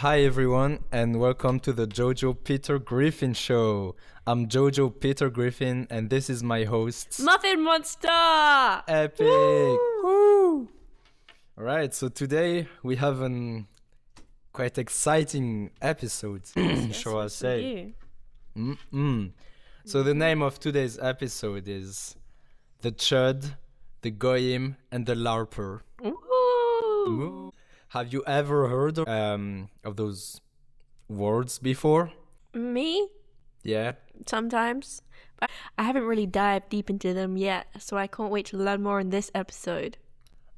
Hi everyone and welcome to the Jojo Peter Griffin Show. I'm Jojo Peter Griffin and this is my host Muffin Monster! Epic! Woo! Alright, so today we have an quite exciting episode, shall I say. So the name of today's episode is The Chud, the Goyim and the Larper. Ooh. Have you ever heard of those words before? Me? Yeah. Sometimes. But I haven't really dived deep into them yet, so I can't wait to learn more in this episode.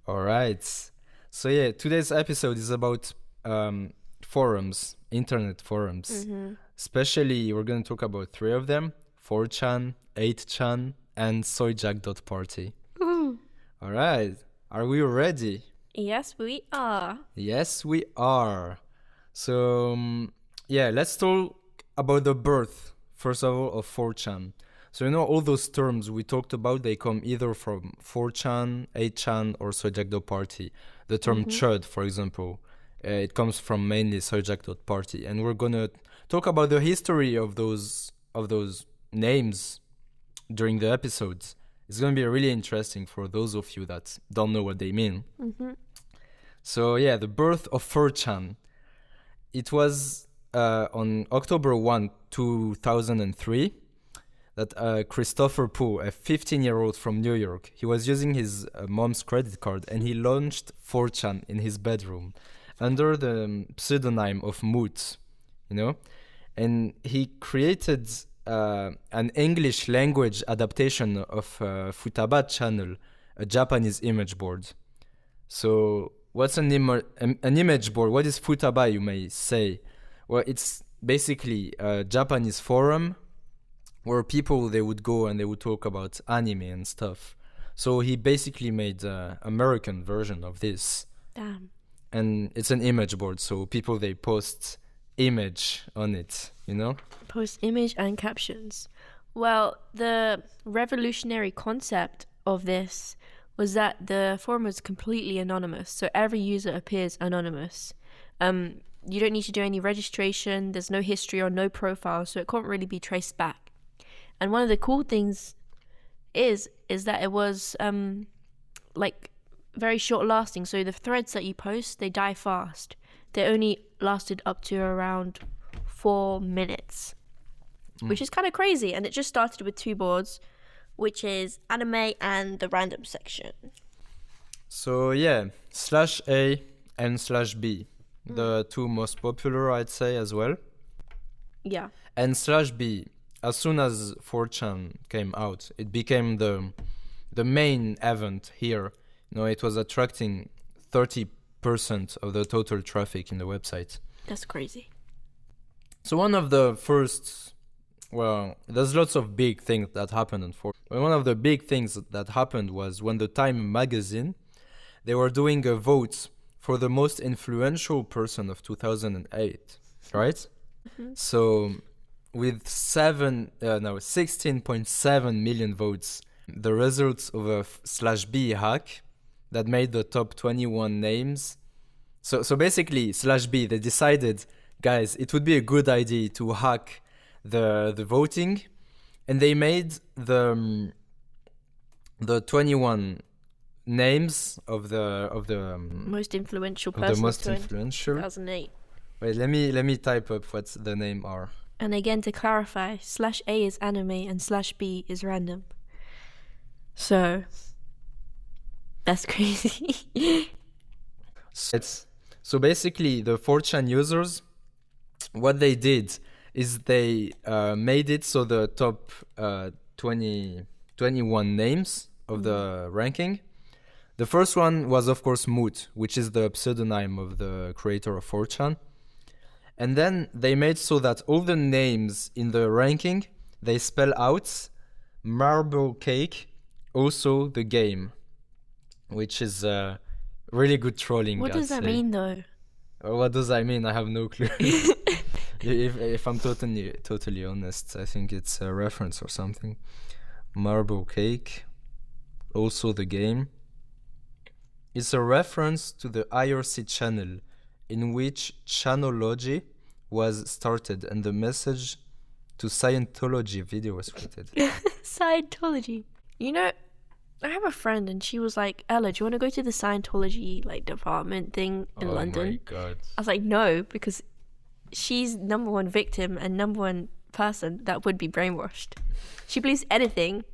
Alright. So yeah, today's episode is about forums, internet forums. Especially, we're going to talk about three of them: 4chan, 8chan, and soyjack.party. Alright, are we ready? Yes, we are. Yes, we are. So, yeah, let's talk about the birth, first of all, of 4chan. So, all those terms we talked about, they come either from 4chan, 8chan, or soyjack.party. The term chud, for example, it comes from mainly soyjack.party. And we're going to talk about the history of those names during the episodes. It's going to be really interesting for those of you that don't know what they mean. So yeah, the birth of 4chan. It was on October 1, 2003 that Christopher Poe, a 15-year-old from New York, he was using his mom's credit card and he launched 4chan in his bedroom under the pseudonym of Moot, and he created an English language adaptation of Futaba channel, a Japanese image board. So what's an image board? What is Futaba, you may say? Well, it's basically a Japanese forum where people, they would go and they would talk about anime and stuff. So he basically made an American version of this. Damn. And it's an image board, so people, they post image on it, Post image and captions. Well, the revolutionary concept of this was that the forum was completely anonymous, so every user appears anonymous. You don't need to do any registration, there's no history or no profile, so it can't really be traced back. And one of the cool things is that it was very short lasting, so the threads that you post, they die fast. They only lasted up to around 4 minutes, which is kind of crazy, and it just started with two boards, which is anime and the random section. So yeah, /A and /B, the two most popular, I'd say, as well. Yeah. And /B, as soon as 4chan came out, it became the main event here. It was attracting 30% of the total traffic in the website. That's crazy. So one of the first, well, there's lots of big things that happened on 4chan. But one of the big things that happened was when the Time magazine, they were doing a vote for the most influential person of 2008, right? So with 16.7 million votes, the results of a /B hack that made the top 21 names. So basically, /B, they decided, guys, it would be a good idea to hack the voting, and they made the 21 names of the most influential person of 2008. Wait, let me type up what the name are. And again, to clarify, /A is anime and /B is random. So that's crazy. So basically, the 4chan users, what they did is they made it so the top 21 names of the ranking. The first one was, of course, Moot, which is the pseudonym of the creator of 4chan. And then they made so that all the names in the ranking, they spell out marble cake, also the game, which is really good trolling. What does that mean, though? What does that mean? I have no clue. If I'm totally honest, I think it's a reference or something. Marble cake, also the game. It's a reference to the IRC channel in which Chanology was started and the message to Scientology video was created. Scientology. You know, I have a friend and she was like, Ella, do you want to go to the Scientology like department thing in London? Oh my god. I was like, no, because she's number one victim and number one person that would be brainwashed. She believes anything.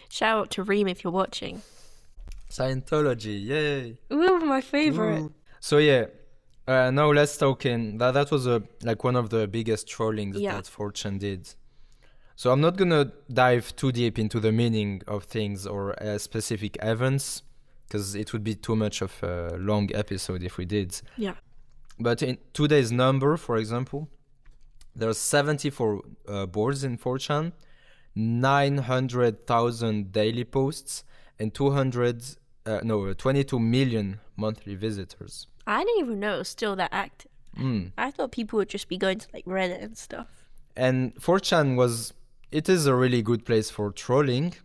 Shout out to Reem if you're watching. Scientology, yay. Ooh, my favorite. Ooh. So yeah, now let's talk in. That was like one of the biggest trollings that 4chan did. So I'm not gonna dive too deep into the meaning of things or specific events, because it would be too much of a long episode if we did. Yeah. But in today's number, for example, there's 74 boards in 4chan, 900,000 daily posts, and 22 million monthly visitors. I didn't even know it was still that active. I thought people would just be going to like Reddit and stuff. And 4chan it is a really good place for trolling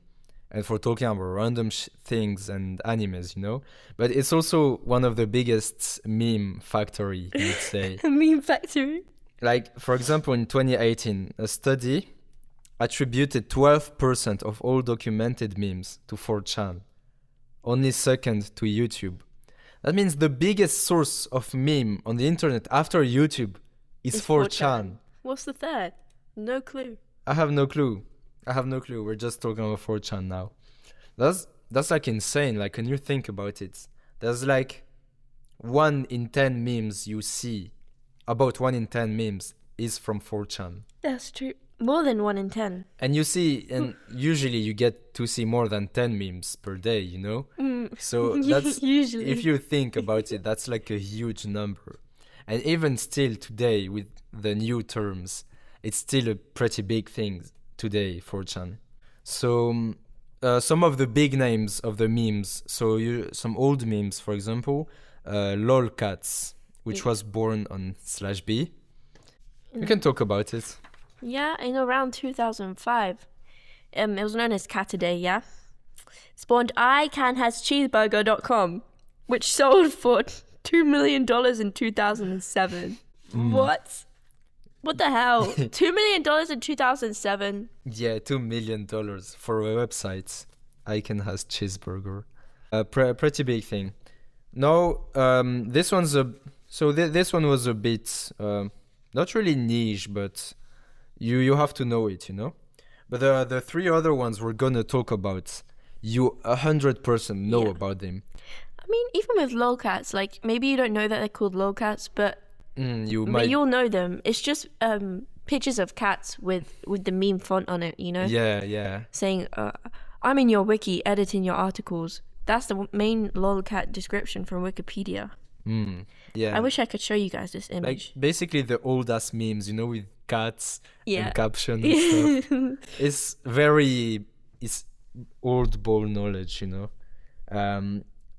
and for talking about random things and animes, you know? But it's also one of the biggest meme factory, you'd say. Meme factory? Like, for example, in 2018, a study attributed 12% of all documented memes to 4chan, only second to YouTube. That means the biggest source of meme on the internet after YouTube is 4chan. What's the third? No clue. I have no clue. We're just talking about 4chan now. That's like insane. Like, when you think about it, there's like 1 in 10 memes you see. About 1 in 10 memes is from 4chan. That's true. More than 1 in 10. And you see, and usually you get to see more than 10 memes per day, you know? So that's, usually, if you think about it, that's like a huge number. And even still today, with the new terms, it's still a pretty big thing today, 4chan. So some of the big names of the memes, so some old memes, for example, lolcats, which was born on /b. You can talk about it. Yeah, in around 2005. It was known as Cataday, yeah? Spawned icanhascheeseburger.com, which sold for $2 million in 2007. What? What the hell? $2 million in 2007? Yeah, $2 million for a website. Icon has cheeseburger. Pretty big thing. No, this one's this one was a bit not really niche, but you have to know it, you know. But the 3 other ones we're gonna talk about, you 100% know about them. I mean, even with lolcats, like maybe you don't know that they're called lolcats, but you'll know them. It's just pictures of cats with the meme font on it, you know. Yeah. Saying, "I'm in your wiki, editing your articles." That's the main lolcat description from Wikipedia. Yeah. I wish I could show you guys this image. Like basically the old ass memes, you know, with cats and captions and stuff. It's old ball knowledge, you know.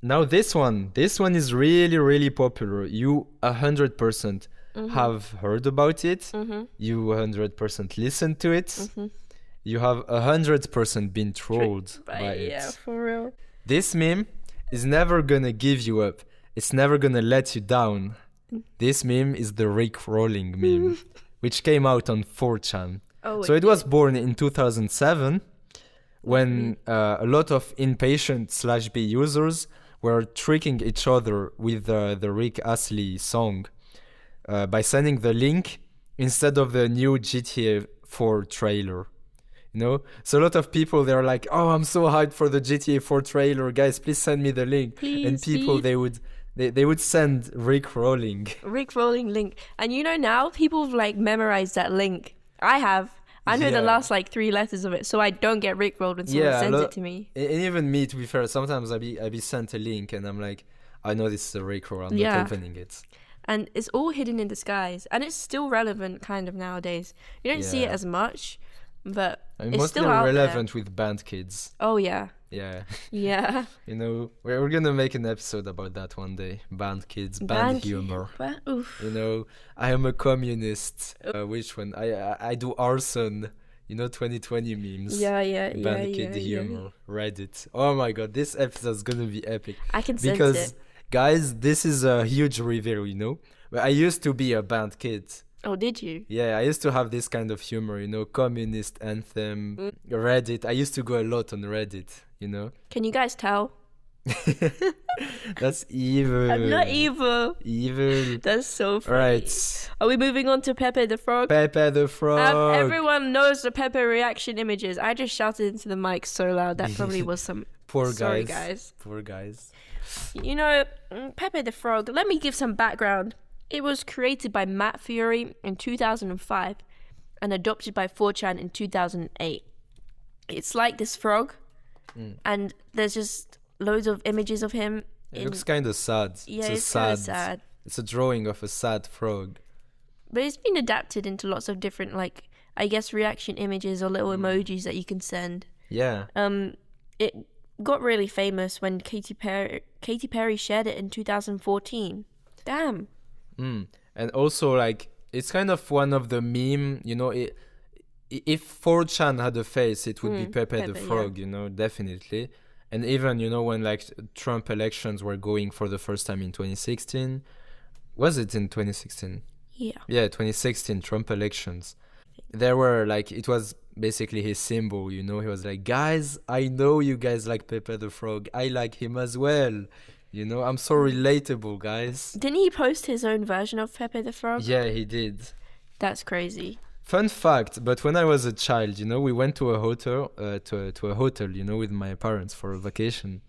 Now this one is really, really popular. You 100% have heard about it. You 100% listened to it. You have 100% been trolled by it. Yeah, for real. This meme is never gonna give you up. It's never gonna let you down. This meme is the Rick Rolling meme, which came out on 4chan. So it was born in 2007 when a lot of impatient /b users were tricking each other with the Rick Astley song by sending the link instead of the new GTA 4 trailer. You know, so a lot of people, they're like, "Oh, I'm so hyped for the GTA 4 trailer, guys! Please send me the link." And people, they would send Rick Rolling link, and you know now people have like memorized that link. I know the last like 3 letters of it, so I don't get Rick rolled when someone sends it to me. And even me, to be fair, sometimes I be sent a link and I'm like, I know this is a Rick roll. I'm not opening it. And it's all hidden in disguise, and it's still relevant kind of nowadays. You don't see it as much, but it's mostly still out relevant there. with band kids. Oh yeah. Yeah. Yeah. You know, we're gonna make an episode about that one day. Band kids, band humor. You know, I am a communist. Which one? I do arson. You know, 2020 memes. Yeah. Band kid humor. Reddit. Oh my god, this episode's gonna be epic. I can sense it. Guys, this is a huge reveal, you know? But I used to be a band kid. Oh, did you? Yeah, I used to have this kind of humor, you know, communist anthem, Reddit. I used to go a lot on Reddit, you know? Can you guys tell? That's evil. I'm not evil. Evil. That's so funny. Right. Are we moving on to Pepe the Frog? Pepe the Frog. Everyone knows the Pepe reaction images. I just shouted into the mic so loud. That probably was some... Poor Sorry, guys. guys. Poor guys. You know, Pepe the Frog, let me give some background. It was created by Matt Fury in 2005 and adopted by 4chan in 2008. It's like this frog, and there's just loads of images of him. It looks kind of sad. Yeah, it's kind of sad. It's a drawing of a sad frog. But it's been adapted into lots of different, like, I guess, reaction images or little emojis that you can send. Yeah. It got really famous when Katy Perry shared it in 2014. Damn. And also, like, it's kind of one of the meme, you know, if 4chan had a face, it would be Pepe the Frog, you know, definitely. And even, you know, when, like, Trump elections were going for the first time in 2016. Was it in 2016? Yeah. Yeah, 2016 Trump elections. There were, like, it was basically his symbol, you know. He was like, guys, I know you guys like Pepe the Frog. I like him as well. You know, I'm so relatable, guys. Didn't he post his own version of Pepe the Frog? Yeah, he did. That's crazy. Fun fact, but when I was a child, you know, we went to a hotel, to a hotel, you know, with my parents for a vacation.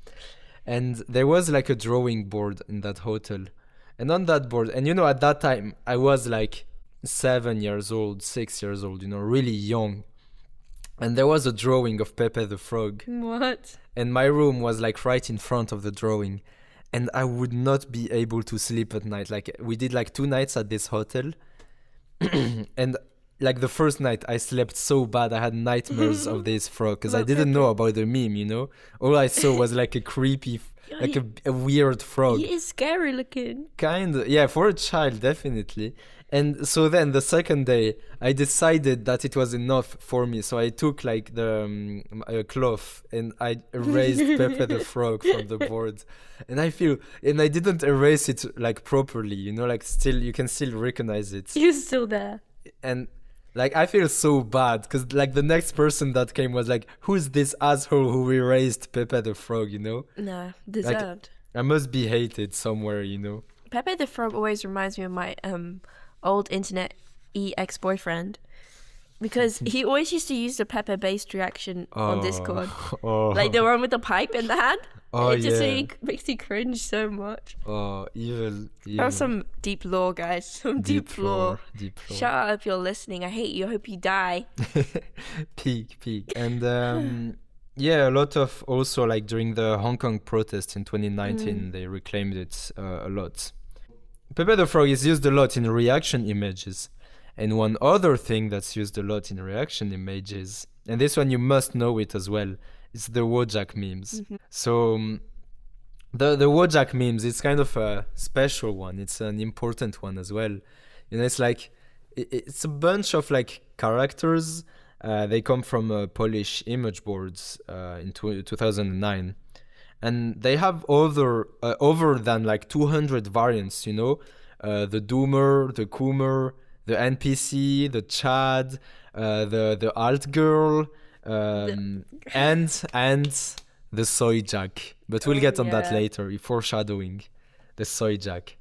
And there was like a drawing board in that hotel. And on that board, and you know, at that time, I was like 7 years old, 6 years old, you know, really young. And there was a drawing of Pepe the Frog. What? And my room was like right in front of the drawing. And I would not be able to sleep at night. Like, we did like 2 nights at this hotel. And like the first night, I slept so bad. I had nightmares of this frog because I didn't know about the meme, you know? All I saw was like a creepy, like a weird frog. He is scary looking. Kind of, yeah, for a child, definitely. And so then the second day, I decided that it was enough for me. So I took like the cloth and I erased Pepe the Frog from the board. And I didn't erase it like properly, you know, like still, you can still recognize it. He's still there. And like, I feel so bad because like the next person that came was like, who's this asshole who erased Pepe the Frog, you know? Nah, deserved. Like, I must be hated somewhere, you know? Pepe the Frog always reminds me of my old internet ex-boyfriend, because he always used to use the Pepe based reaction on Discord, like the one with the pipe in the hand. It just makes you cringe so much. Evil. That's some deep lore, guys. Some deep lore. Deep lore. Shout out if you're listening. I hate you. I hope you die. Peak. And yeah, a lot of also like during the Hong Kong protest in 2019, they reclaimed it a lot. Pepe the Frog is used a lot in reaction images. And one other thing that's used a lot in reaction images, and this one you must know it as well, is the Wojak memes. So the Wojak memes, it's kind of a special one. It's an important one as well. You know, it's like, it's a bunch of like characters. They come from Polish image boards in 2009. And they have over than like 200 variants, you know, the Doomer, the Coomer, the NPC, the Chad, the alt girl, and the soy jack. But we'll get on that later, foreshadowing the soy jack.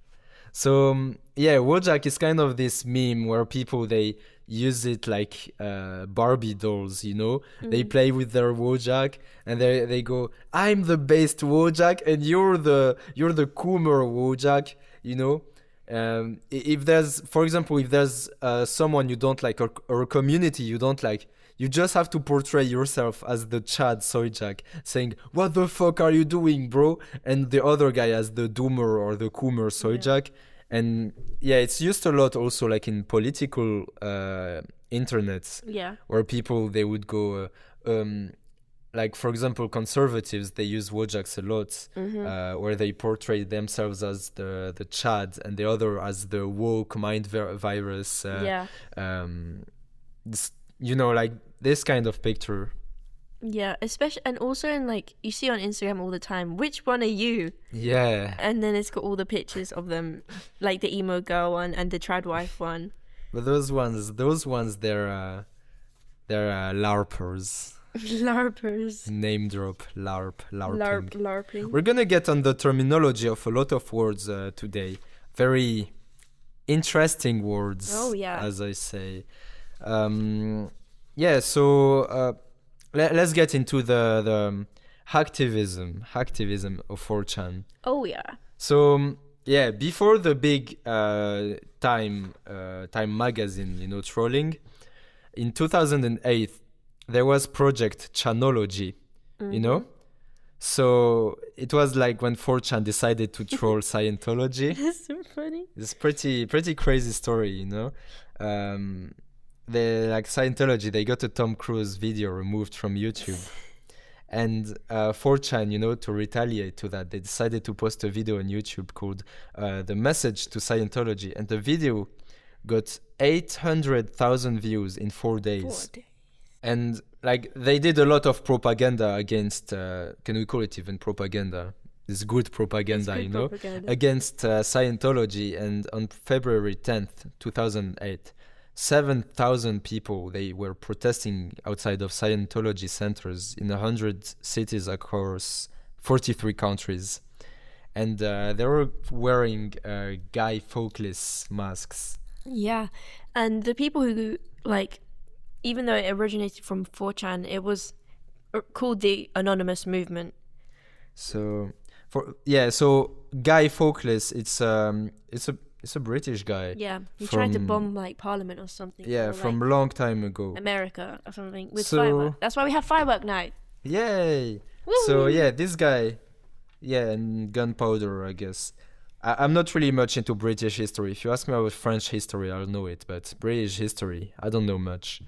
So yeah, Wojak is kind of this meme where people, they use it like Barbie dolls, you know. They play with their Wojak and they go, I'm the based Wojak and you're the Coomer Wojak, you know. If there's, for example, if there's someone you don't like or a community you don't like, you just have to portray yourself as the Chad Soyjak, saying, what the fuck are you doing, bro? And the other guy as the Doomer or the Coomer Soyjak. And yeah, it's used a lot also like in political internets, where people, they would go, like for example, conservatives, they use Wojaks a lot, where they portray themselves as the Chad and the other as the woke mind virus. You know, like this kind of picture. Yeah, especially and also in like you see on Instagram all the time, which one are you? Yeah, And then it's got all the pictures of them, like the emo girl one and the trad wife one. but those ones, they're larpers. Larpers. Name drop, larping. LARPing. We're gonna get on the terminology of a lot of words today. Very interesting words, Oh, yeah. as I say. Yeah, so let's get into the hacktivism of 4chan. Oh, yeah. So yeah, before the big Time magazine, trolling, in 2008 there was Project Chanology, So it was like when 4chan decided to troll Scientology. That's so funny. It's pretty crazy story, They like Scientology, they got a Tom Cruise video removed from YouTube. And 4chan, to retaliate to that, they decided to post a video on YouTube called The Message to Scientology. And the video got 800,000 views in 4 days. 4 days. And like they did a lot of propaganda against, can we call it even propaganda? It's good propaganda, It's good propaganda. against Scientology. And on February 10th, 2008, 7,000 people, they were protesting outside of Scientology centers in 100 cities across 43 countries. And they were wearing Guy Fawkes masks. Yeah. And the people who, like, even though it originated from 4chan, it was called the Anonymous Movement. So Guy Fawkes, it's a British guy. Yeah, he tried to bomb like Parliament or something. Yeah, or, from a like, long time ago. America or something with So- firework. That's why we have firework night. Yay! Woo! So yeah, this guy, and gunpowder, I guess. I'm not really much into British history. If you ask me about French history, I'll know it, but British history, I don't know much.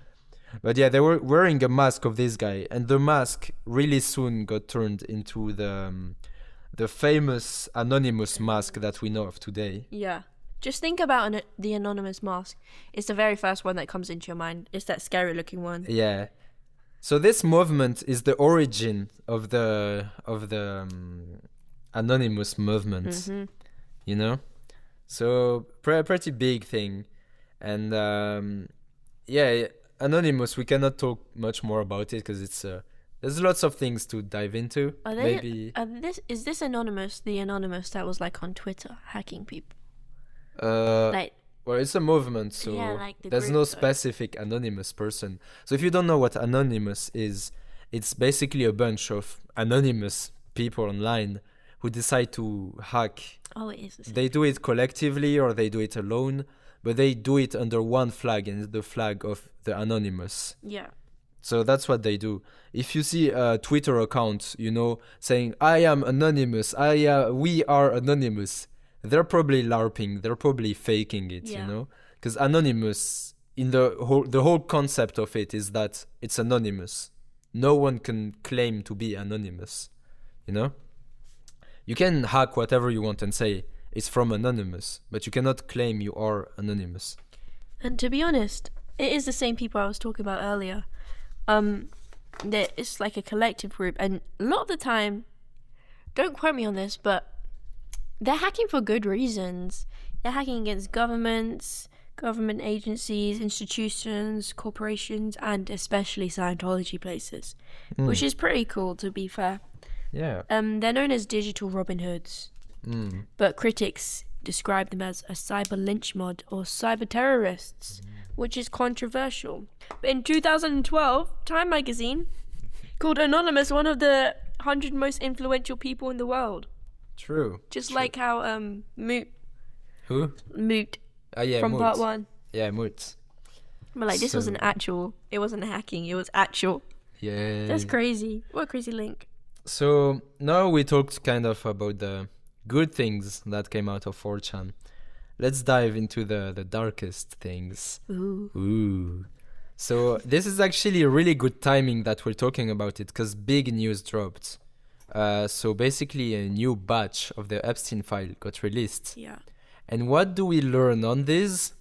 But yeah, they were wearing a mask of this guy, and the mask really soon got turned into the famous anonymous mask that we know of today. Yeah. Just think about the Anonymous mask. It's the very first one that comes into your mind. It's that scary looking one. Yeah. So this movement is the origin of the anonymous movement. Mm-hmm. So pretty big thing. And yeah, anonymous, we cannot talk much more about it because it's there's lots of things to dive into. Is this Anonymous the Anonymous that was like on Twitter hacking people? Well, it's a movement, so Yeah, like the there's group, no specific anonymous person. So if you don't know what anonymous is, it's basically a bunch of anonymous people online who decide to hack. Oh, it is the same. They do it collectively or they do it alone, but they do it under one flag, and it's the flag of the anonymous. Yeah. So that's what they do. If you see a Twitter account, saying, I am anonymous, we are anonymous, they're probably LARPing, they're probably faking it, Yeah. Because anonymous, in the whole concept of it is that it's anonymous. No one can claim to be anonymous, You can hack whatever you want and say it's from anonymous, but you cannot claim you are anonymous. And to be honest, it is the same people I was talking about earlier. That it's like a collective group, and a lot of the time, don't quote me on this, but they're hacking for good reasons. They're hacking against governments, government agencies, institutions, corporations, and especially Scientology places, which is pretty cool, to be fair. Yeah. They're known as digital Robin Hoods, but critics describe them as a cyber lynch mob or cyber terrorists, which is controversial. But in 2012, Time magazine called Anonymous one of the 100 most influential people in the world. True. Just like how Moot Who? Yeah, from Moot. part 1. Yeah, Moot. But like this wasn't actual. It wasn't hacking. It was actual. Yeah. That's crazy. What a crazy link. So now we talked kind of about the good things that came out of 4chan. Let's dive into the darkest things. Ooh. So this is actually really good timing that we're talking about it, because big news dropped. So basically a new batch of the Epstein file got released. Yeah. And what do we learn on this?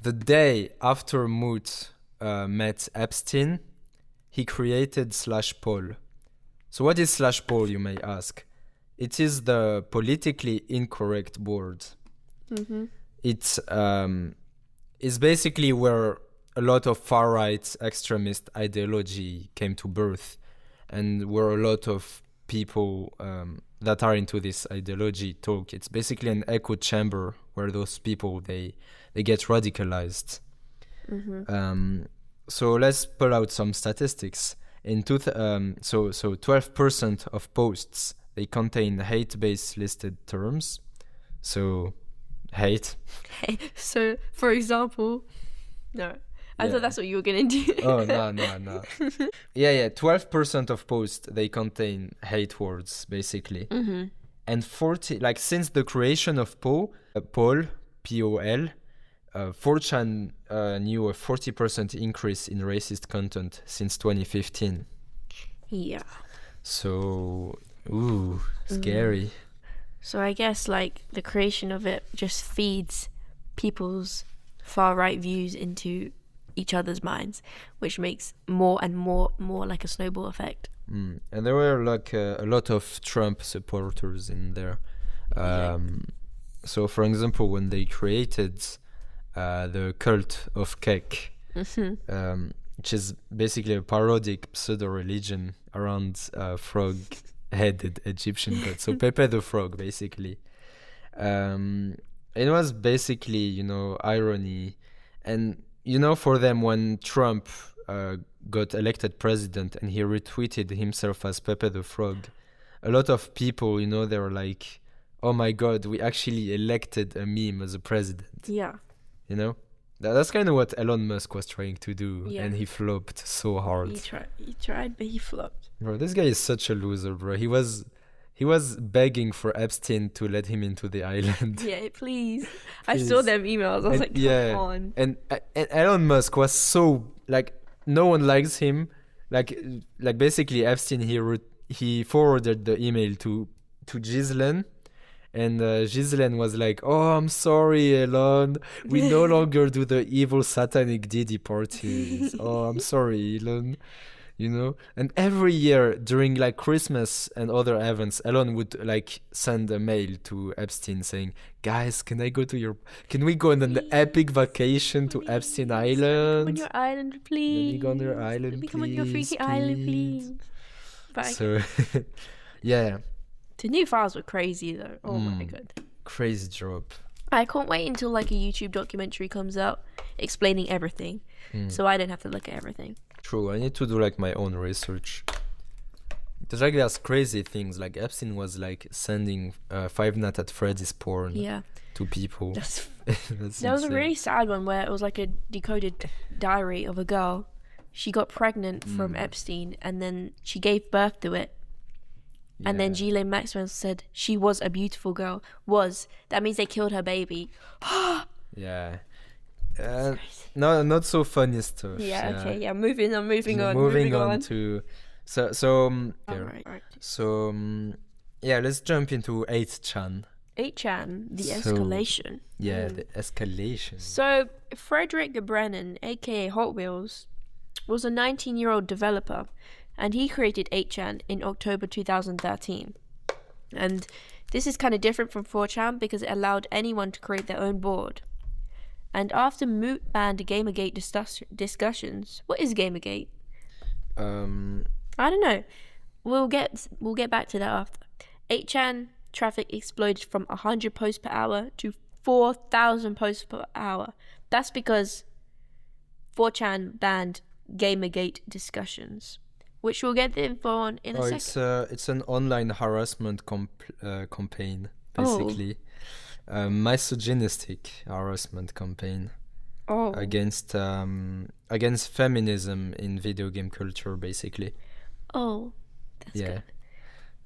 The day after Moot met Epstein, he created slash poll. So what is slash poll, you may ask? It is the politically incorrect board. Mm-hmm. It's basically where a lot of far-right extremist ideology came to birth, and where a lot of people that are into this ideology talk. It's basically an echo chamber where those people they get radicalized. Mm-hmm. So let's pull out some statistics. So 12% of posts, they contain hate-based listed terms. So hate. So, for example, no, I thought that's what you were gonna do. Oh, no. Yeah. 12% of posts, they contain hate words, basically. Mm-hmm. And 40, like since the creation of poll, POL, 4chan knew a 40% increase in racist content since 2015. Yeah. So, scary. So I guess like the creation of it just feeds people's far right views into each other's minds, which makes more and more like a snowball effect. And there were like a lot of Trump supporters in there. So, for example, when they created the cult of cake, which is basically a parodic pseudo-religion around frog-headed Egyptian god. So Pepe the Frog, basically. It was basically, irony. And, for them, when Trump got elected president and he retweeted himself as Pepe the Frog, a lot of people, they were like, oh my God, we actually elected a meme as a president. Yeah. That's kind of what Elon Musk was trying to do, and he flopped so hard. He tried, but he flopped. Bro, this guy is such a loser, bro. He was begging for Epstein to let him into the island. Yeah, please. I saw them emails. I was like, come on. And Elon Musk was so, like, no one likes him. Like basically Epstein, he forwarded the email to Ghislaine. And Ghislaine was like, oh, I'm sorry, Elon. We no longer do the evil satanic Diddy parties. Oh, I'm sorry, Elon. And every year during like Christmas and other events, Elon would like send a mail to Epstein saying, guys, can we go on an epic vacation to Epstein Island? Come on your island, please. Let me go on your island, Let me please. come on your freaky island, please. But so, yeah. The new files were crazy though. Oh my God. Crazy drop. I can't wait until like a YouTube documentary comes out explaining everything. So I don't have to look at everything. True, I need to do like my own research. There's like there's crazy things, like Epstein was like sending Five Nights at Freddy's porn to people. There was a really sad one where it was like a decoded diary of a girl. She got pregnant from Epstein and then she gave birth to it. Yeah. And then Ghislaine Maxwell said she was a beautiful girl. That means they killed her baby. Yeah. No, not so funny stuff. Yeah, okay, yeah. Moving on. Moving on to Alright. So let's jump into 8chan. 8chan, the escalation. Yeah, the escalation. So Frederick Brennan, aka Hot Wheels, was a 19-year-old developer, and he created 8chan in October 2013. And this is kind of different from 4chan because it allowed anyone to create their own board. And after Moot banned Gamergate discussions, what is Gamergate? I don't know. We'll get back to that after. 8chan traffic exploded from 100 posts per hour to 4,000 posts per hour. That's because 4chan banned Gamergate discussions, which we'll get the info on in a second. It's an online harassment campaign, basically. Misogynistic harassment campaign against feminism in video game culture, basically. Oh, that's good.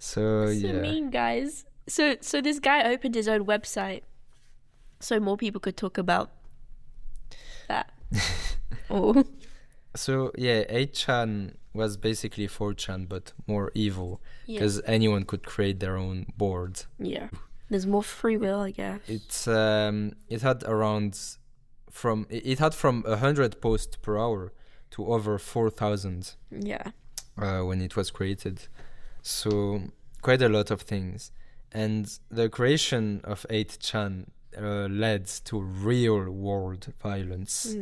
So mean, guys. So this guy opened his own website so more people could talk about that. So 8chan was basically 4chan but more evil because anyone could create their own board. Yeah. There's more free will, I guess. It had from 100 posts per hour to over 4,000 Yeah. when it was created. So quite a lot of things. And the creation of 8chan led to real world violence.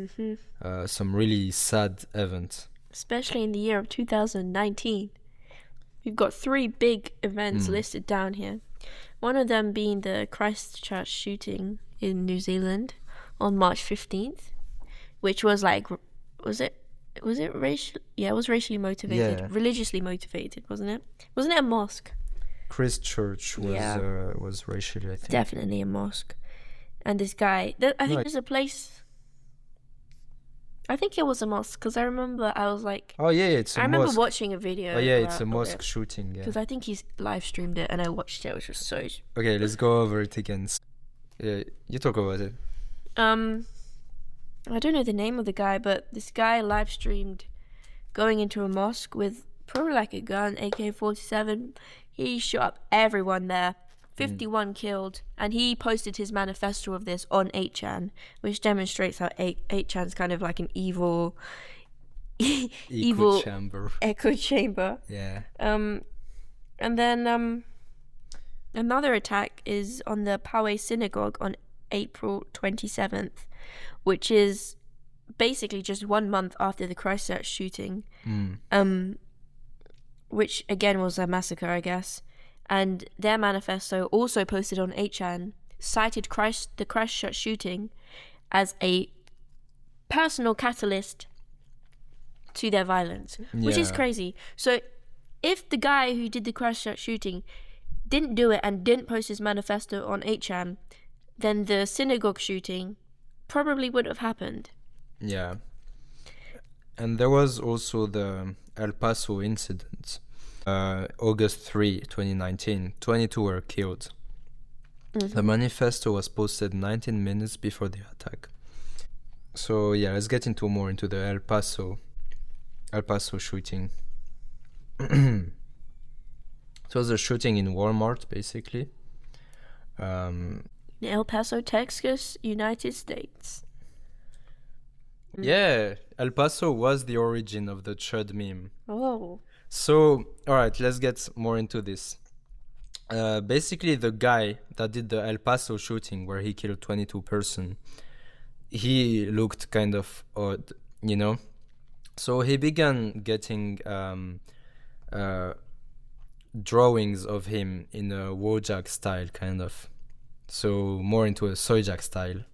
Some really sad events. Especially in the year of 2019. We've got 3 big events listed down here. One of them being the Christchurch shooting in New Zealand on March 15th, which was like, was it racial? Yeah, it was racially motivated, Yeah. religiously motivated, wasn't it? Wasn't it a mosque? Christchurch was Yeah. was racially, I think. Definitely a mosque. And this guy, I think Right. there's a place. I think it was a mosque because I remember I was like, Oh yeah, it's a I remember mosque. watching a video. Oh yeah, it's a mosque shooting. Yeah. Because I think he's live streamed it and I watched it. It was just so. Okay, let's go over it again. Yeah, you talk about it. I don't know the name of the guy, but this guy live streamed going into a mosque with probably like a gun, AK-47. He shot up everyone there. 51 killed, and he posted his manifesto of this on 8chan, which demonstrates how 8chan's kind of like an evil Chamber. echo chamber. Yeah. And then another attack is on the Poway synagogue on April 27th, which is basically just 1 month after the Christchurch shooting. Which again was a massacre, I guess. And their manifesto, also posted on 8chan, cited the Christchurch shooting as a personal catalyst to their violence, which is Yeah. crazy. So if the guy who did the Christchurch shooting didn't do it and didn't post his manifesto on 8chan, then the synagogue shooting probably would have happened. Yeah. And there was also the El Paso incident. August 3, 2019, 22 were killed. The manifesto was posted 19 minutes before the attack. So yeah, let's get more into the El Paso shooting. It was a shooting in Walmart, basically. In El Paso, Texas, United States. Yeah, El Paso was the origin of the chud meme. Oh. So, alright, let's get more into this. Basically, the guy that did the El Paso shooting, where he killed 22 persons, he looked kind of odd, you know? So he began getting drawings of him in a Wojak style, kind of. So more into a Sojak style.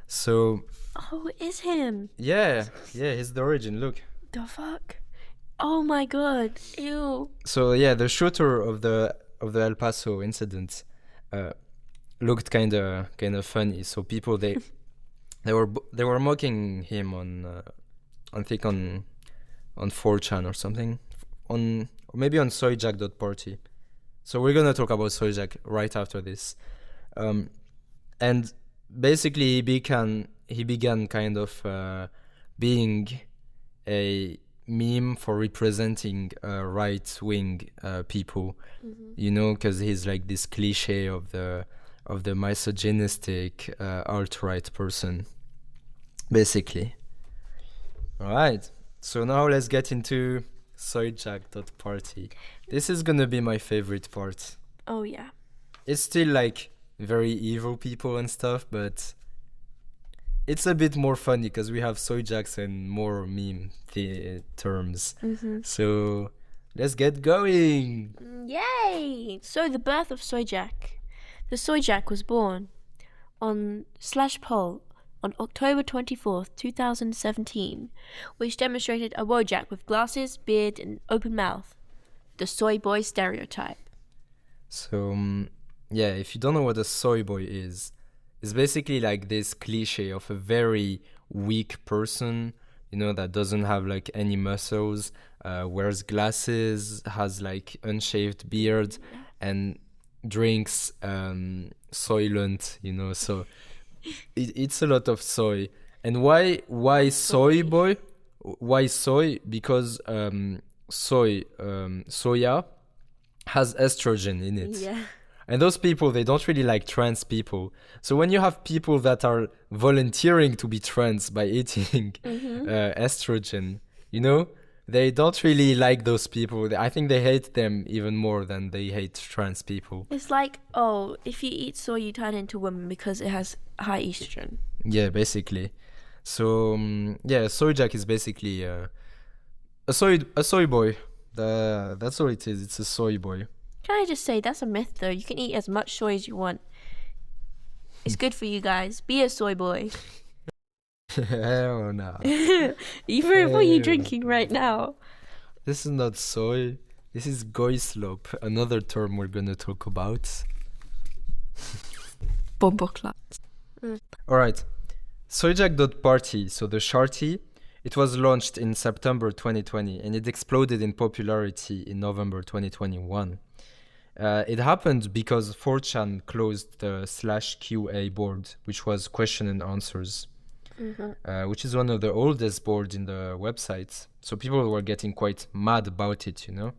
So... Oh, it is him. Yeah, he's the origin, look. The fuck? Oh my god. Ew. So yeah, the shooter of the El Paso incident looked kind of funny. So people they were mocking him on I think on 4chan or something, or maybe on soyjack.party. So we're gonna talk about Soyjack right after this, and basically he began kind of being a meme for representing right-wing people, you know, because he's like this cliche of the misogynistic alt-right person, basically. All right, so now let's get into soyjack.party. This is gonna be my favorite part. Oh yeah. It's still like very evil people and stuff, but it's a bit more funny because we have soyjacks and more meme terms. So let's get going. Yay! So the birth of Soyjack. The Soyjack was born on /poll on October 24th, 2017, which demonstrated a Wojak with glasses, beard, and open mouth. The soy boy stereotype. So, yeah, if you don't know what a soy boy is, it's basically like this cliche of a very weak person, you know, that doesn't have like any muscles, wears glasses, has like unshaved beard, and drinks Soylent, you know. So it's a lot of soy. And why soy boy? Why soy? Because soya has estrogen in it. Yeah. And those people, they don't really like trans people. So when you have people that are volunteering to be trans by eating estrogen, you know, they don't really like those people. I think they hate them even more than they hate trans people. It's like, oh, if you eat soy, you turn into a woman because it has high estrogen. Yeah, basically. So yeah, soy jack is basically a soy boy. That's all it is. It's a soy boy. Can I just say, that's a myth though. You can eat as much soy as you want. It's good for you guys. Be a soy boy. Hell no. Even what are you drinking right now? This is not soy. This is goislop, another term we're gonna talk about. Bomboclat. Alright. Soyjack.party, so the sharty, it was launched in September 2020 and it exploded in popularity in November 2021. It happened because 4chan closed the /QA board, which was question and answers, which is one of the oldest boards in the website. So people were getting quite mad about it, you know.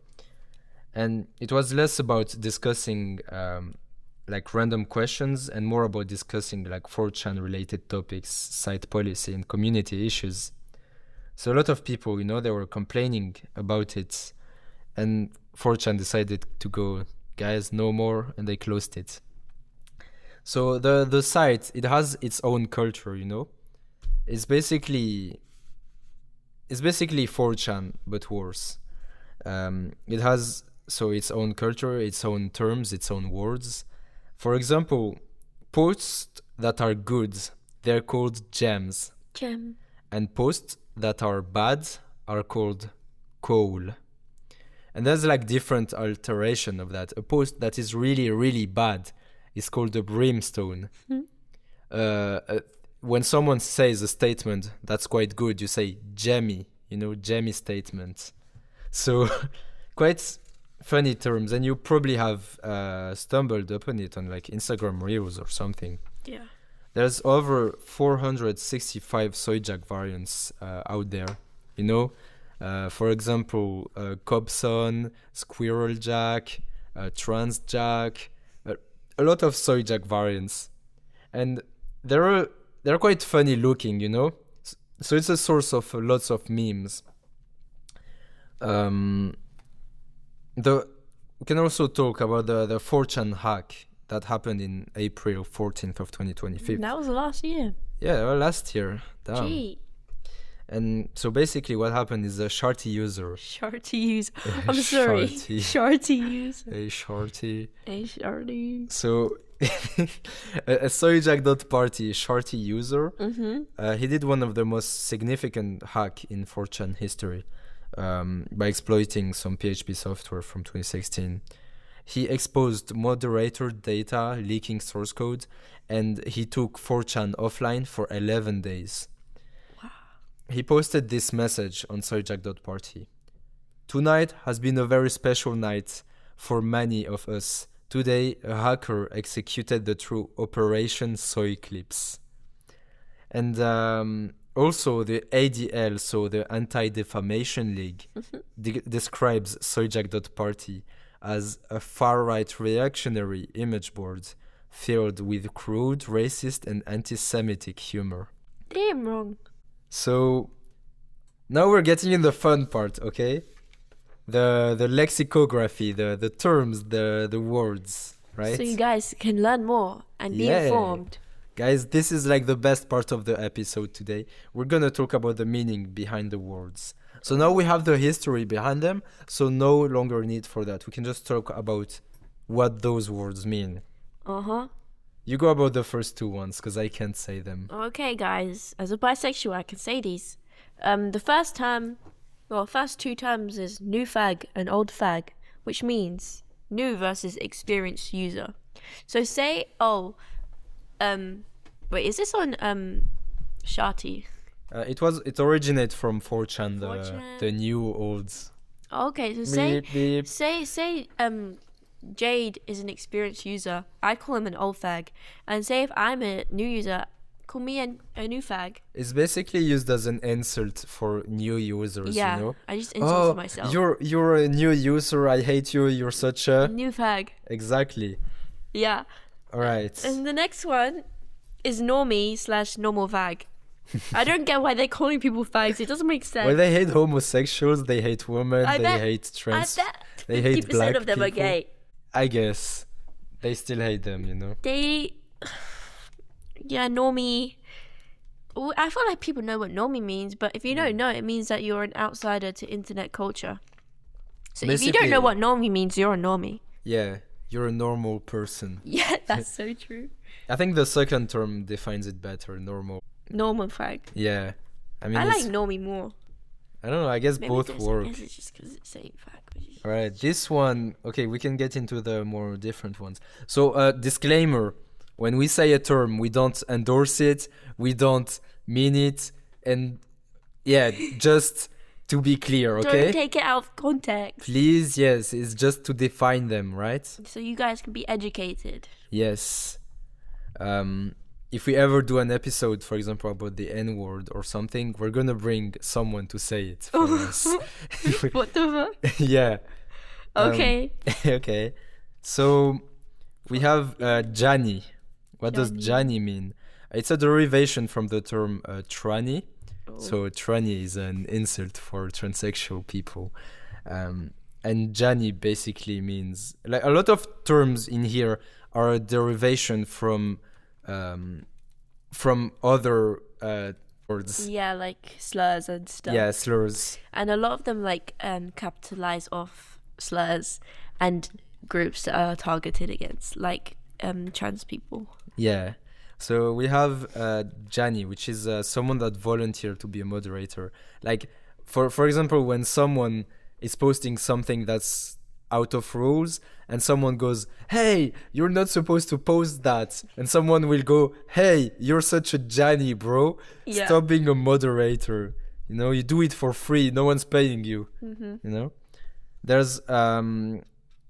And it was less about discussing like random questions and more about discussing like 4chan related topics, site policy and community issues. So a lot of people, you know, they were complaining about it, and 4chan decided to go, guys, no more, and they closed it. So the site, it has its own culture, you know. It's basically 4chan but worse. It has its own culture, its own terms, its own words. For example, posts that are good, they're called gems. Gem. And posts that are bad are called coal. And there's like different alteration of that. A post that is really, really bad is called a brimstone. When someone says a statement that's quite good, you say gemmy, you know, gemmy statement. So quite funny terms, and you probably have stumbled upon it on like Instagram Reels or something. Yeah. There's over 465 soyjack variants out there, you know. For example, Cobson, Squirrel Jack, Trans Jack, a lot of soyjack variants, and they're quite funny looking, you know. So it's a source of lots of memes. We can also talk about the 4chan hack that happened in April 14th of 2025. That was last year. Yeah, well, last year. Damn. Gee. And so basically what happened is a sharty user. Sharty user. I'm sorry. Sharty user. A sharty. A sharty. So a soyjack.party sharty user, he did one of the most significant hack in 4chan history by exploiting some PHP software from 2016. He exposed moderator data, leaking source code, and he took 4chan offline for 11 days. Wow. He posted this message on soyjack.party. Tonight has been a very special night for many of us. Today, a hacker executed the true Operation Soy Clips. And also the ADL, so the Anti-Defamation League, describes soyjack.party as a far-right reactionary image board filled with crude, racist, and anti-Semitic humor. Damn wrong. So now we're getting in the fun part, okay? The lexicography, the terms, the words, right? So you guys can learn more and be informed. Guys, this is like the best part of the episode today. We're gonna talk about the meaning behind the words. So now we have the history behind them, so no longer need for that. We can just talk about what those words mean. You go about the first two ones, because I can't say them. Okay, guys. As a bisexual, I can say these. The first two terms is new fag and old fag, which means new versus experienced user. So say, wait, is this on Sharty? It originates from 4chan, the new olds. Okay, so say Jade is an experienced user. I call him an old fag, and say if I'm a new user, call me a new fag. It's basically used as an insult for new users. Yeah, you know? I just insulted myself. You're a new user. I hate you. You're such a new fag. Exactly. Yeah. All right. And the next one is normie/normal fag. I don't get why they're calling people fags. It doesn't make sense. Well, they hate homosexuals, they hate women, they hate trans, they hate black 50% of them people. are gay. I guess they still hate them, you know. Yeah, normie. I feel like people know what normie means, but if you don't know, it means that you're an outsider to internet culture. So if you don't know what normie means, you're a normie. Yeah, you're a normal person. Yeah, that's so true. I think the second term defines it better. Normal fag. Yeah, I mean, I like normie more. I don't know. I guess both work. I guess it's just because it's saying fag. All right, this one. Okay, we can get into the more different ones. So, disclaimer: when we say a term, we don't endorse it, we don't mean it, and yeah, just to be clear, okay? Don't take it out of context. Please, yes, it's just to define them, right? So you guys can be educated. Yes. If we ever do an episode, for example, about the N-word or something, we're gonna bring someone to say it for us. What the fuck? Yeah. Okay. Okay. So we have Jani. What does Jani mean? It's a derivation from the term tranny. Oh. So tranny is an insult for transsexual people. And Jani basically means, like, a lot of terms in here are a derivation from other words. Yeah, like slurs and stuff. Yeah, slurs. And a lot of them like capitalize off slurs and groups that are targeted against, like trans people. Yeah. So we have Jani, which is someone that volunteered to be a moderator. Like, for example, when someone is posting something that's out of rules and someone goes, "Hey, you're not supposed to post that," and someone will go, "Hey, you're such a Jani, bro. Yeah. Stop being a moderator. You know, you do it for free. No one's paying you." Mm-hmm. You know, there's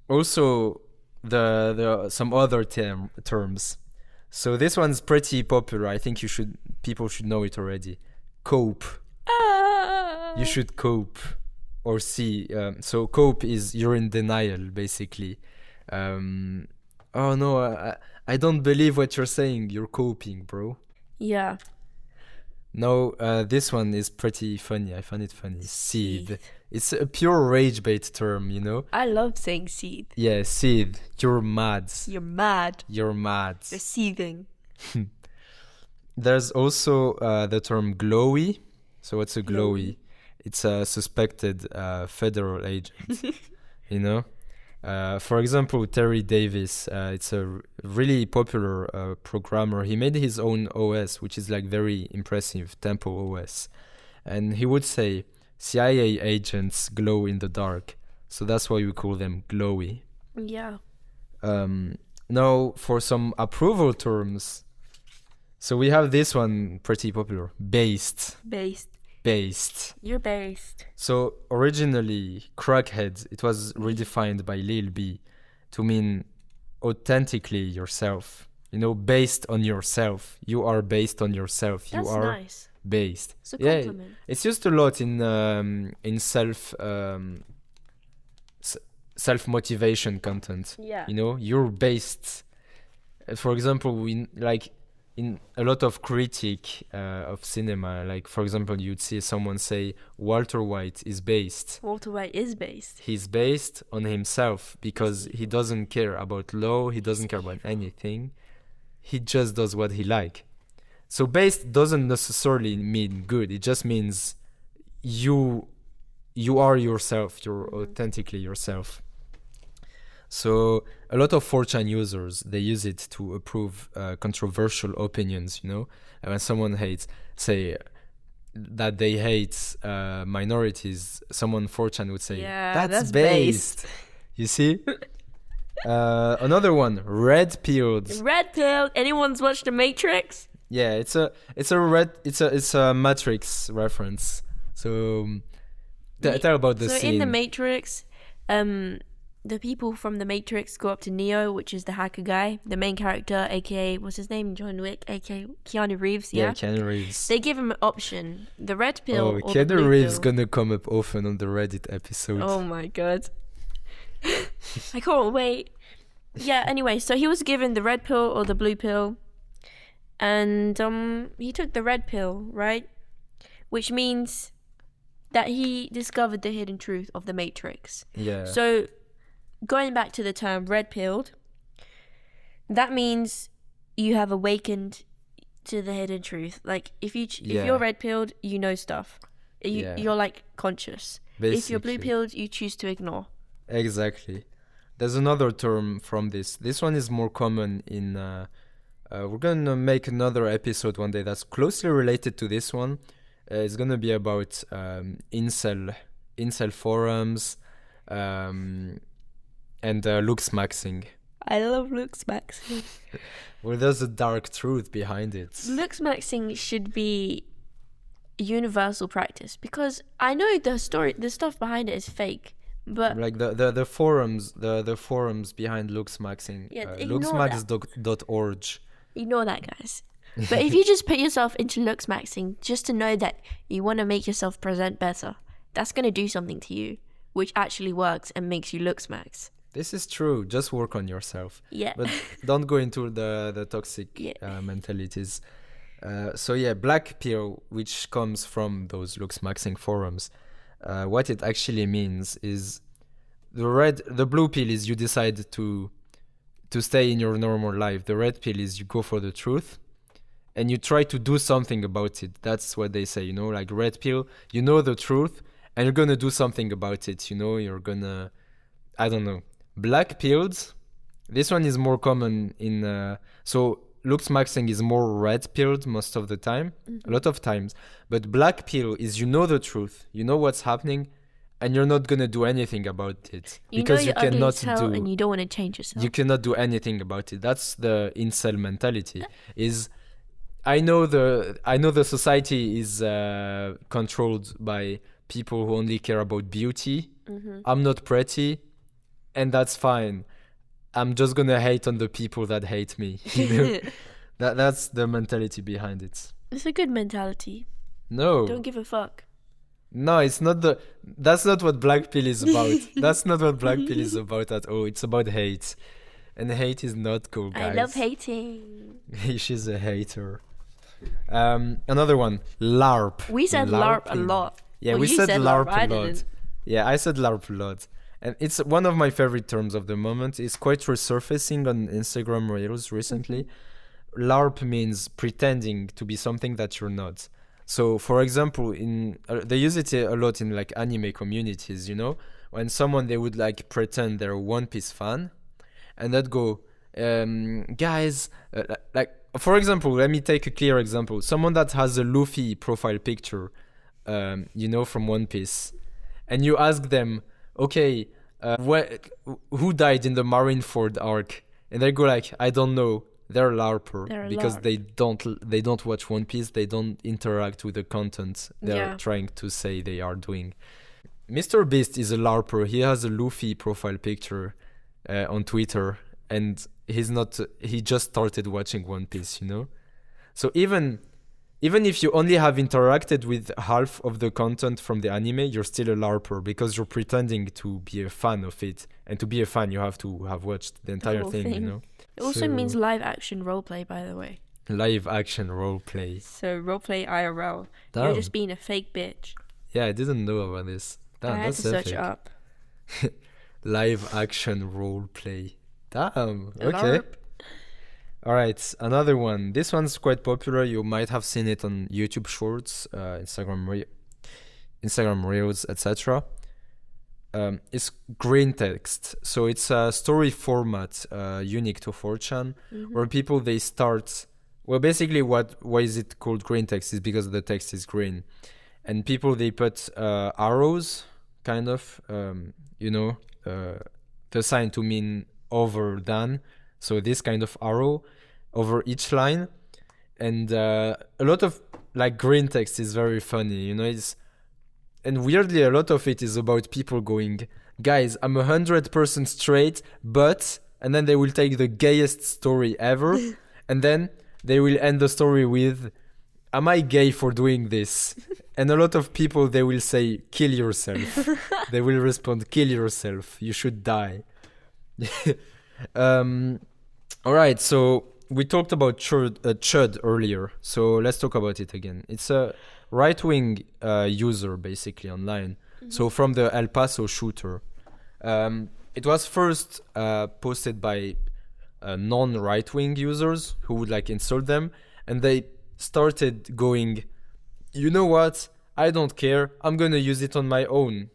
also the some other terms. So this one's pretty popular. I think people should know it already. Cope. You should cope or see. So cope is you're in denial, basically. Oh no, I don't believe what you're saying. You're coping, bro. Yeah. No, this one is pretty funny. I find it funny. Seethe. It's a pure rage bait term, you know? I love saying seethe. Yeah, seethe. You're mad. You're mad. You're mad. You're seething. There's also the term glowy. So what's a glowy? It's a suspected federal agent, you know? For example, Terry Davis, it's a really popular programmer. He made his own OS, which is like very impressive, Tempo OS. And he would say, CIA agents glow in the dark. So that's why we call them glowy. Yeah. Now, for some approval terms, so we have this one pretty popular, based. Based. You're based. So originally, crackhead, it was redefined by Lil B to mean authentically yourself. You know, based on yourself. You are based on yourself. That's you are nice. Based. It's a compliment. Yeah, it's used a lot in self motivation content. Yeah. You know, you're based. For example, we like. In a lot of critique of cinema, like, for example, you'd see someone say Walter White is based. Walter White is based. He's based on himself because he doesn't care about law, he doesn't care about anything. He just does what he like. So based doesn't necessarily mean good. It just means you are yourself. You're authentically yourself. So a lot of 4chan users, they use it to approve controversial opinions, you know? And when someone say that they hate minorities, someone 4chan would say, that's based. You see? Another one, red pilled. Red pilled. Anyone's watched The Matrix? Yeah, it's a Matrix reference. So tell about the scene. So in The Matrix, the people from The Matrix go up to Neo, which is the hacker guy, the main character, aka, what's his name? John Wick, aka Keanu Reeves, yeah? Yeah, Keanu Reeves. They give him an option, the red pill or Keanu the blue Reeves pill. gonna come up often on the Reddit episode. Oh my god. I can't wait. Yeah, anyway, so he was given the red pill or the blue pill, and he took the red pill, right? Which means that he discovered the hidden truth of the Matrix. Yeah. So, going back to the term red pilled, that means you have awakened to the hidden truth. Like, if you're red pilled, you know stuff. You're like conscious. Basically. If you're blue pilled, you choose to ignore. Exactly. There's another term from this. This one is more common in. We're gonna make another episode one day that's closely related to this one. It's gonna be about incel forums, and looks maxing. I love looks maxing. Well, there's a dark truth behind it. Looks maxing should be universal practice, because I know the stuff behind it is fake, but like the forums, the forums behind looks maxing. Looksmax.org. Ignore that, guys. But if you just put yourself into looks maxing just to know that you want to make yourself present better, that's going to do something to you, which actually works and makes you looks max. This is true. Just work on yourself. Yeah. But don't go into the toxic mentalities. So yeah, black pill, which comes from those looks maxing forums, what it actually means is the blue pill is you decide to stay in your normal life. The red pill is you go for the truth and you try to do something about it. That's what they say, like red pill, you know the truth and you're gonna do something about it. You're gonna, I don't know. Black pilled, this one is more common in, so looks maxing is more red pilled most of the time, a lot of times. But black pill is you know the truth, you know what's happening, and you're not gonna do anything about it because you cannot do, and you don't want to change yourself. You cannot do anything about it. That's the incel mentality. Is I know the society is controlled by people who only care about beauty. I'm not pretty, and that's fine. I'm just gonna hate on the people that hate me. That's the mentality behind it. It's a good mentality. No. Don't give a fuck. No, it's not that's not what black pill is about. That's not what black pill is about at all. It's about hate. And hate is not cool, guys. I love hating. She's a hater. Another one, LARP. We said LARP a lot. Yeah, we said LARP a lot. Yeah, I said LARP a lot. And it's one of my favorite terms of the moment. It's quite resurfacing on Instagram Reels recently. LARP means pretending to be something that you're not. So, for example, they use it a lot in like anime communities, when they would like pretend they're a One Piece fan, and they'd go, guys, like, for example, let me take a clear example. Someone that has a Luffy profile picture, from One Piece, and you ask them, okay, who died in the Marineford arc? And they go like, I don't know. They're LARPer because they don't watch One Piece. They don't interact with the content they're trying to say they are doing. Mr. Beast is a LARPer. He has a Luffy profile picture on Twitter, and he just started watching One Piece, So even if you only have interacted with half of the content from the anime, you're still a LARPer because you're pretending to be a fan of it. And to be a fan, you have to have watched the entire thing, It also means live action roleplay, by the way. Live action roleplay. So roleplay IRL. Damn. You're just being a fake bitch. Yeah, I didn't know about this. Damn, I had to search it up. Live action roleplay. Damn, okay. LARP. All right, another one. This one's quite popular. You might have seen it on YouTube Shorts, Instagram Reels, etc. It's green text. So it's a story format unique to 4chan, where people, they start... Well, basically, why is it called green text is because the text is green. And people, they put arrows, kind of, the sign to mean over than. So this kind of arrow over each line. And a lot of like green text is very funny, and weirdly a lot of it is about people going, guys, I'm 100% straight, but, and then they will take the gayest story ever, and then they will end the story with, am I gay for doing this? And a lot of people, they will say, kill yourself. They will respond, kill yourself, you should die. Um, all right, so we talked about chud earlier, so let's talk about it again. It's a right-wing user basically online. So from the El Paso shooter, it was first posted by non-right-wing users who would like insult them, and they started going, you know what? I don't care. I'm gonna use it on my own.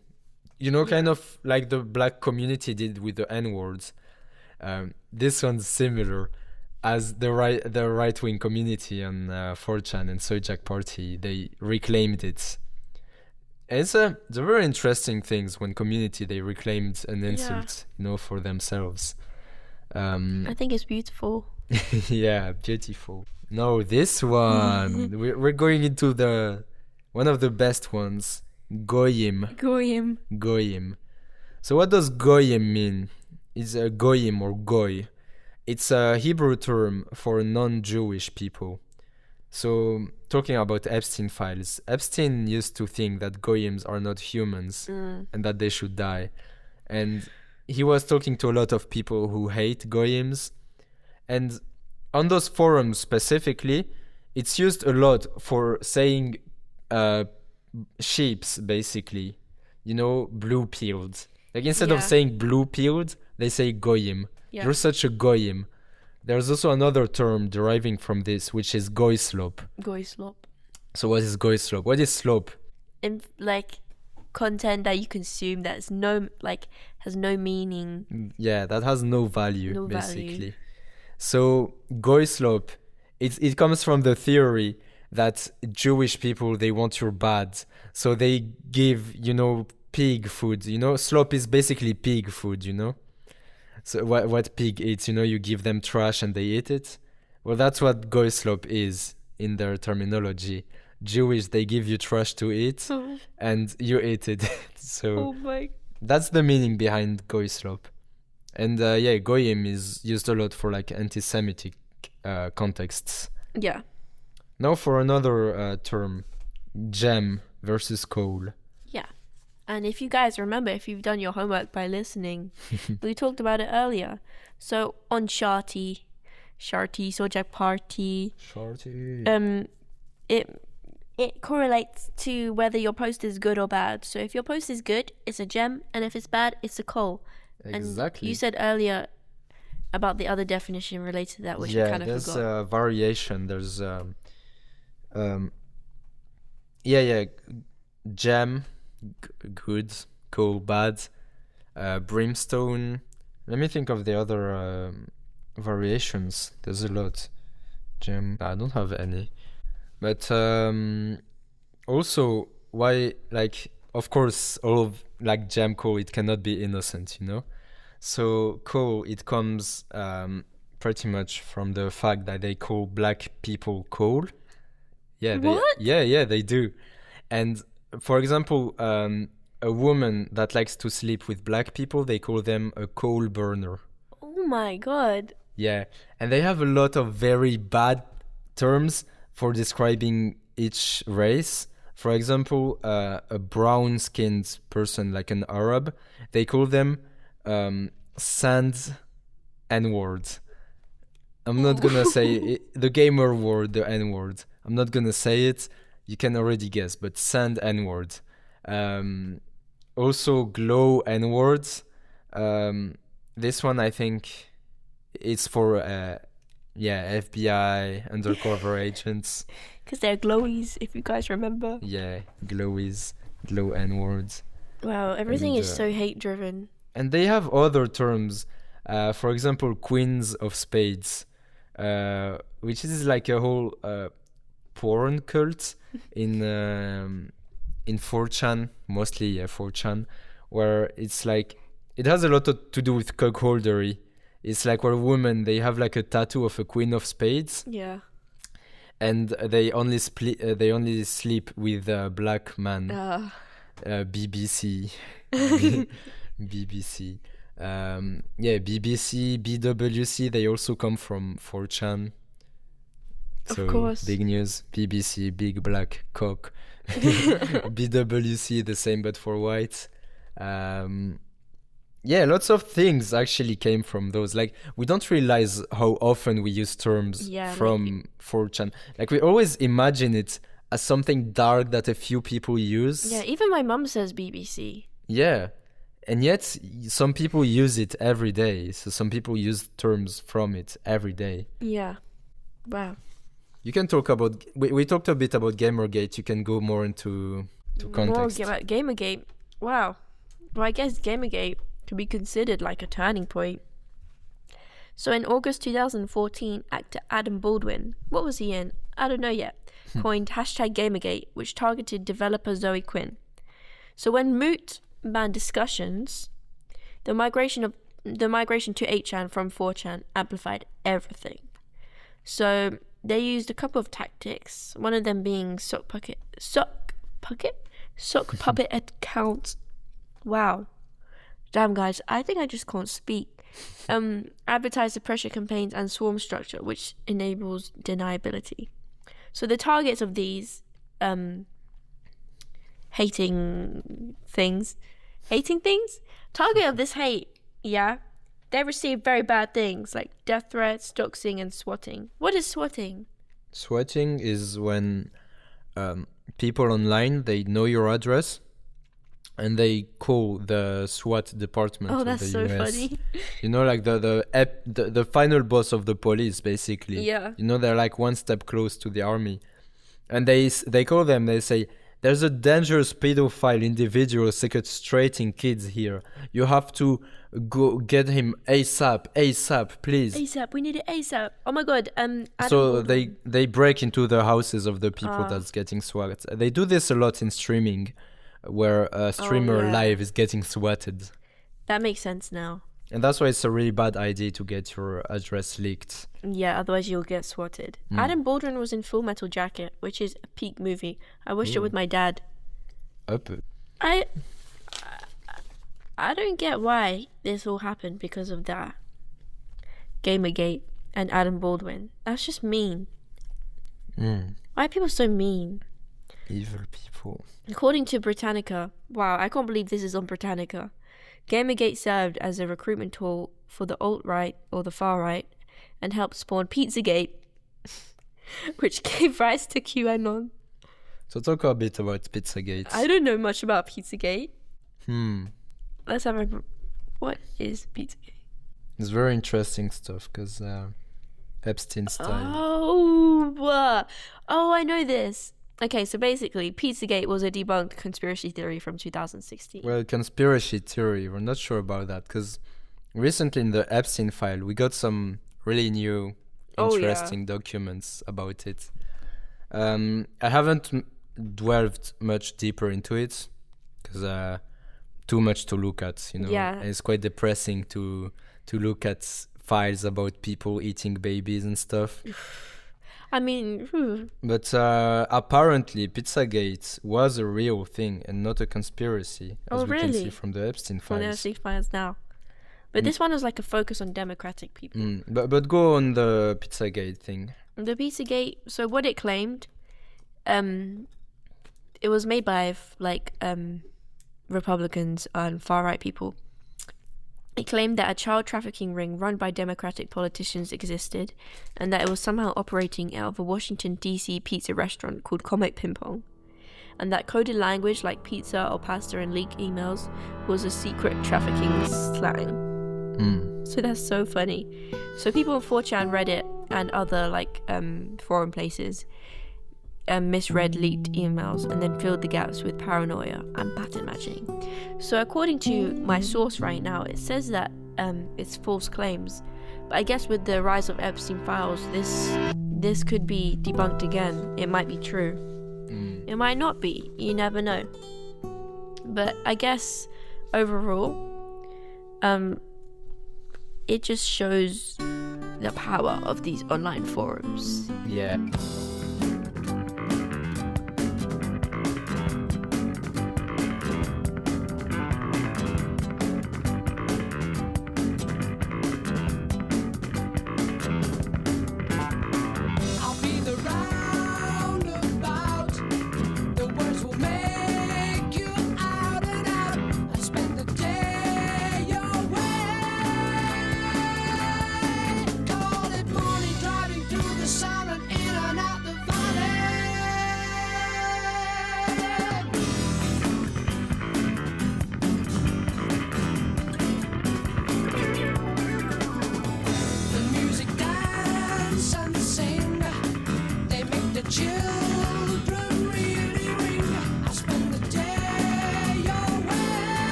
You know, kind of like the black community did with the N-words. This one's similar, as the right wing community on 4chan and Sojak Party, they reclaimed it. It's a very interesting things when community they reclaimed an insult, you know, for themselves. I think it's beautiful. Yeah, beautiful. No, this one we're going into the one of the best ones, goyim. Goyim. So what does goyim mean? It's a goyim or goy. It's a Hebrew term for non-Jewish people. So talking about Epstein files, Epstein used to think that goyims are not humans and that they should die. And he was talking to a lot of people who hate goyims. And on those forums specifically, it's used a lot for saying sheeps, basically. You know, blue-pilled. Like instead of saying blue-pilled, they say goyim. Yeah. You're such a goyim. There's also another term deriving from this, which is goy slop. Goy slop. So what is goy slop? What is slop? In like content that you consume that's has no meaning. Yeah, that has no value, basically. So goy slop, it comes from the theory that Jewish people, they want your bad. So they give, you know, pig food. You know, slop is basically pig food, you know? So what pig eats, you know, you give them trash and they eat it. Well, that's what goy slop is in their terminology. Jewish, they give you trash to eat and you eat it. So that's the meaning behind goy slop. And goyim is used a lot for like anti-Semitic contexts. Yeah. Now for another term, gem versus coal. Yeah. And if you guys remember, if you've done your homework by listening, we talked about it earlier. So on Sharty, Sojak Party, it correlates to whether your post is good or bad. So if your post is good, it's a gem, and if it's bad, it's a coal. Exactly. And you said earlier about the other definition related to that, which you kind of forgot. Yeah, there's variation. There's gem, good, coal, bad, brimstone. Let me think of the other variations. There's a lot. Gem, I don't have any. But also, why, like, of course, all of, like, gem, coal, it cannot be innocent, you know? So, coal, it comes pretty much from the fact that they call black people coal. Yeah, they do. And, for example, a woman that likes to sleep with black people, they call them a coal burner. Oh my god. Yeah, and they have a lot of very bad terms for describing each race. For example, a brown-skinned person, like an Arab, they call them sand N-word. I'm not gonna say it, the gamer word, the N-word. I'm not gonna say it. You can already guess, but sand N-word. Also, glow N-words. This one, I think, it's for FBI, undercover agents. Because they're glowies, if you guys remember. Yeah, glowies, glow N-words. Wow, everything is so hate-driven. And they have other terms. For example, queens of spades, which is like a whole porn cult in 4chan, mostly 4chan, where it's like, it has a lot to do with cuckoldery. It's like where women, they have like a tattoo of a queen of spades. Yeah. And they only sleep with a black man. BBC. BBC. BBC, BWC, they also come from 4chan. So, of course. Big news. BBC, big black cock. BWC, the same but for white. Yeah, lots of things actually came from those. Like, we don't realize how often we use terms Yeah, from 4chan. Like, we always imagine it as something dark that a few people use. Yeah, even my mum says BBC. Yeah. And yet, some people use it every day. So some people use terms from it every day. Yeah. Wow. You can talk about... We talked a bit about Gamergate. You can go more into context. More about Gamergate. Wow. Well, I guess Gamergate could be considered like a turning point. So in August 2014, actor Adam Baldwin, what was he in? I don't know yet, coined hashtag Gamergate, which targeted developer Zoe Quinn. So when Moot banned discussions, the migration to 8chan from 4chan amplified everything. So they used a couple of tactics, one of them being sock puppet accounts. Wow. Damn, guys, I think I just can't speak. Advertiser pressure campaigns and swarm structure, which enables deniability. So the targets of these hating things, target of this hate, yeah, they receive very bad things like death threats, doxing, and swatting. What is swatting? Swatting is when people online, they know your address and they call the SWAT department Oh, of that's the so US. funny. You know, like the final boss of the police, basically. Yeah. You know, they're like one step close to the army. And they call them, they say, there's a dangerous pedophile individual sequestrating kids here. You have to go get him ASAP, please. ASAP, we need it ASAP. Oh my god. So they break into the houses of the people that's getting swatted. They do this a lot in streaming, where a streamer live is getting swatted. That makes sense now. And that's why it's a really bad idea to get your address leaked. Yeah, otherwise you'll get swatted. Adam Baldwin was in Full Metal Jacket, which is a peak movie. I watched it with my dad. Up. I don't get why this all happened because of that. Gamergate and Adam Baldwin. That's just mean. Why are people so mean? Evil people. According to Britannica, wow, I can't believe this is on Britannica. Gamergate served as a recruitment tool for the alt-right or the far-right and helped spawn Pizzagate, which gave rise to QAnon. So talk a bit about Pizzagate. I don't know much about Pizzagate. Let's have a... What is Pizzagate? It's very interesting stuff, because Epstein style. Oh, I know this. Okay, so basically, Pizzagate was a debunked conspiracy theory from 2016. Well, conspiracy theory, we're not sure about that, because recently in the Epstein file, we got some really new, interesting documents about it. I haven't delved much deeper into it, because too much to look at, you know. Yeah. And it's quite depressing to look at files about people eating babies and stuff. I mean... But apparently Pizzagate was a real thing and not a conspiracy, as we can see from the Epstein From the files. Epstein files now. But this one was like a focus on democratic people. But go on the Pizzagate thing. The Pizzagate, so what it claimed, it was made by Republicans and far-right people. It claimed that a child trafficking ring run by Democratic politicians existed and that it was somehow operating out of a Washington, D.C. pizza restaurant called Comet Ping Pong, and that coded language like pizza or pasta and leaked emails was a secret trafficking slang. So that's so funny. So people on 4chan, Reddit, and other forum places misread leaked emails and then filled the gaps with paranoia and pattern matching. So according to my source right now, it says that it's false claims, but I guess with the rise of Epstein files, this could be debunked again. It might be true. It might not be. You never know. But I guess overall, it just shows the power of these online forums. Yeah.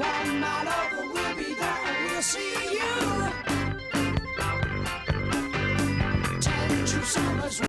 One mile over, we'll be there and we'll see you. 10 true summers.